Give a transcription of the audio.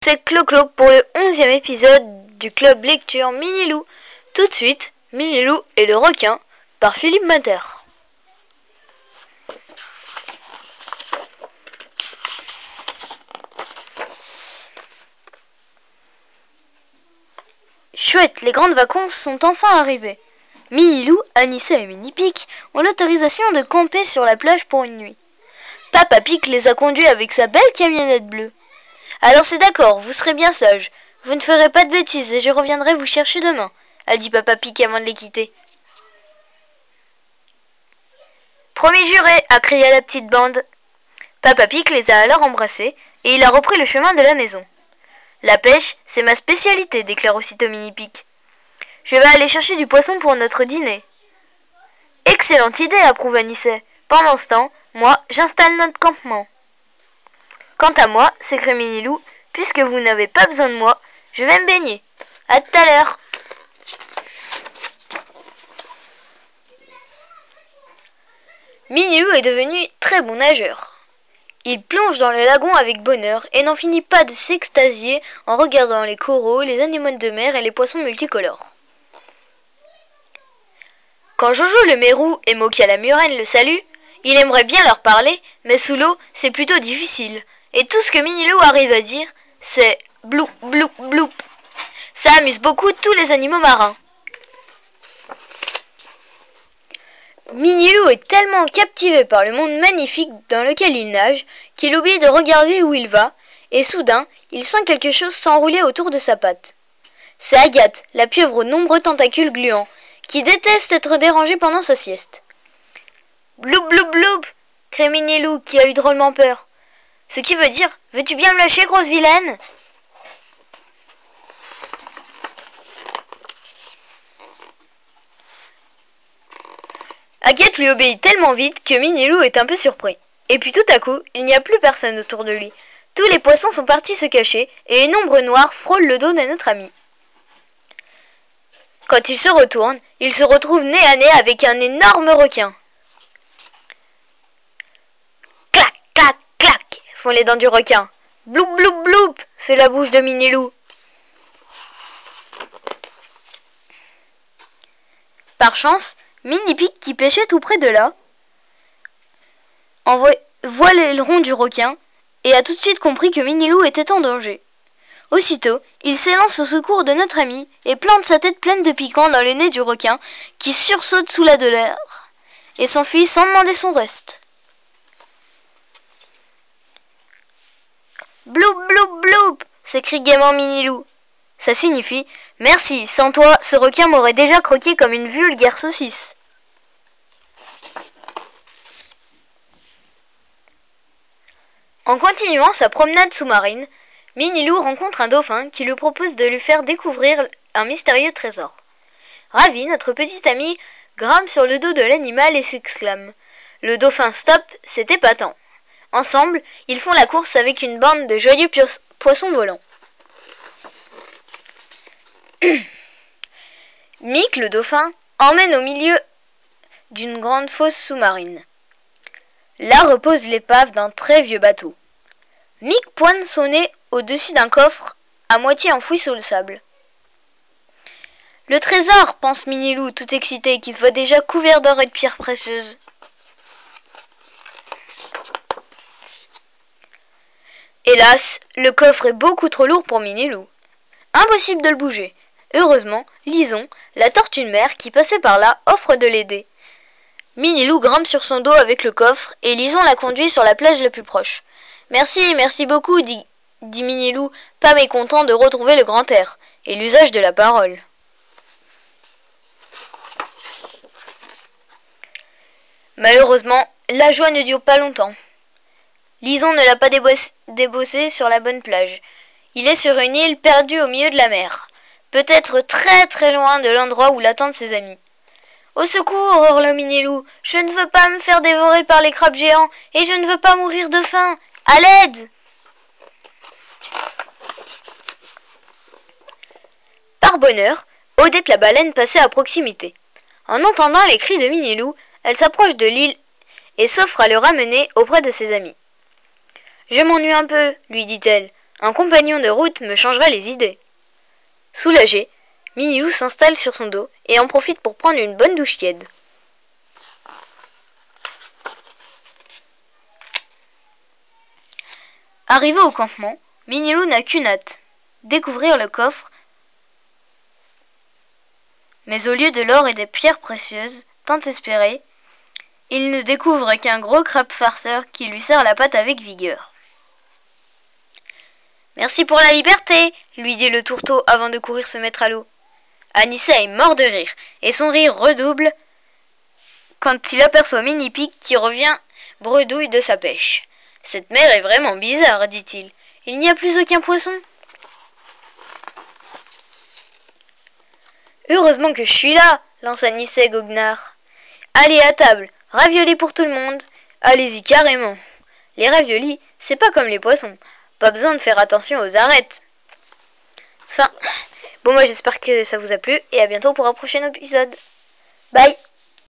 C'est Clo-Clo pour le 11e épisode du club lecture Minilou. Tout de suite, Minilou et le requin par Philippe Mater. Chouette, les grandes vacances sont enfin arrivées. Minilou, Anissa et Mini-Pic ont l'autorisation de camper sur la plage pour une nuit. Papa Pic les a conduits avec sa belle camionnette bleue. Alors c'est d'accord, vous serez bien sages. Vous ne ferez pas de bêtises et je reviendrai vous chercher demain, a dit Papa Pic avant de les quitter. Promis juré, a crié la petite bande. Papa Pic les a alors embrassés et il a repris le chemin de la maison. La pêche, c'est ma spécialité, déclare aussitôt Mini-Pic. Je vais aller chercher du poisson pour notre dîner. Excellente idée, approuve Anissa. Pendant ce temps, moi, j'installe notre campement. Quant à moi, s'écrie Minilou, puisque vous n'avez pas besoin de moi, je vais me baigner. À tout à l'heure. Minilou est devenu très bon nageur. Il plonge dans le lagon avec bonheur et n'en finit pas de s'extasier en regardant les coraux, les anémones de mer et les poissons multicolores. Quand Jojo le mérou et Mokia la murène le saluent, il aimerait bien leur parler, mais sous l'eau, c'est plutôt difficile. Et tout ce que Minilou arrive à dire, c'est bloup, bloup, bloup. Ça amuse beaucoup tous les animaux marins. Minilou est tellement captivé par le monde magnifique dans lequel il nage qu'il oublie de regarder où il va, et soudain, il sent quelque chose s'enrouler autour de sa patte. C'est Agathe, la pieuvre aux nombreux tentacules gluants, qui déteste être dérangée pendant sa sieste. Bloup, bloup, bloup, crie Minilou qui a eu drôlement peur. Ce qui veut dire, veux-tu bien me lâcher, grosse vilaine? Agathe lui obéit tellement vite que Minilou est un peu surpris. Et puis tout à coup, il n'y a plus personne autour de lui. Tous les poissons sont partis se cacher et une ombre noire frôle le dos de notre ami. Quand il se retourne, il se retrouve nez à nez avec un énorme requin. Clac, clac, clac, font les dents du requin. Bloup, bloup, bloup, fait la bouche de Minilou. Par chance, Mini-Pic, qui pêchait tout près de là, voit l'aileron du requin et a tout de suite compris que Minilou était en danger. Aussitôt, il s'élance au secours de notre ami et plante sa tête pleine de piquants dans le nez du requin qui sursaute sous la douleur et s'enfuit sans demander son reste. Bloup, bloup, bloup, s'écrie gaiement Minilou. Ça signifie « Merci, sans toi, ce requin m'aurait déjà croqué comme une vulgaire saucisse. » En continuant sa promenade sous-marine, Minilou rencontre un dauphin qui lui propose de lui faire découvrir un mystérieux trésor. Ravi, notre petit ami grimpe sur le dos de l'animal et s'exclame « Le dauphin stop, c'est épatant !» Ensemble, ils font la course avec une bande de joyeux poissons volants. Mick, le dauphin, emmène au milieu d'une grande fosse sous-marine. Là repose l'épave d'un très vieux bateau. Mick pointe son nez au-dessus d'un coffre à moitié enfoui sous le sable. Le trésor, pense Minilou, tout excité, qui se voit déjà couvert d'or et de pierres précieuses. Hélas, le coffre est beaucoup trop lourd pour Minilou. Impossible de le bouger. Heureusement, Lison, la tortue de mer qui passait par là, offre de l'aider. Minilou grimpe sur son dos avec le coffre et Lison la conduit sur la plage la plus proche. Merci, merci beaucoup, dit Minilou, pas mécontent de retrouver le grand air et l'usage de la parole. Malheureusement, la joie ne dure pas longtemps. Lison ne l'a pas débossé sur la bonne plage. Il est sur une île perdue au milieu de la mer, peut-être très très loin de l'endroit où l'attendent ses amis. Au secours, hurle Minilou, je ne veux pas me faire dévorer par les crabes géants et je ne veux pas mourir de faim. À l'aide! Par bonheur, Odette la baleine passait à proximité. En entendant les cris de Minilou, elle s'approche de l'île et s'offre à le ramener auprès de ses amis. « Je m'ennuie un peu, lui dit-elle. Un compagnon de route me changerait les idées. Soulagé, Minilou s'installe sur son dos et en profite pour prendre une bonne douche tiède. Arrivé au campement, Minilou n'a qu'une hâte, découvrir le coffre. Mais au lieu de l'or et des pierres précieuses, tant espérées, il ne découvre qu'un gros crabe farceur qui lui serre la patte avec vigueur. « Merci pour la liberté !» lui dit le tourteau avant de courir se mettre à l'eau. Anissa est mort de rire, et son rire redouble quand il aperçoit Mini-Pig qui revient bredouille de sa pêche. « Cette mer est vraiment bizarre, dit-il. Il n'y a plus aucun poisson. » « Heureusement que je suis là, lance Anissa goguenard. Allez à table, raviolis pour tout le monde. Allez-y carrément. Les raviolis, c'est pas comme les poissons. Pas besoin de faire attention aux arêtes. » Enfin, bon moi j'espère que ça vous a plu et à bientôt pour un prochain épisode. Bye.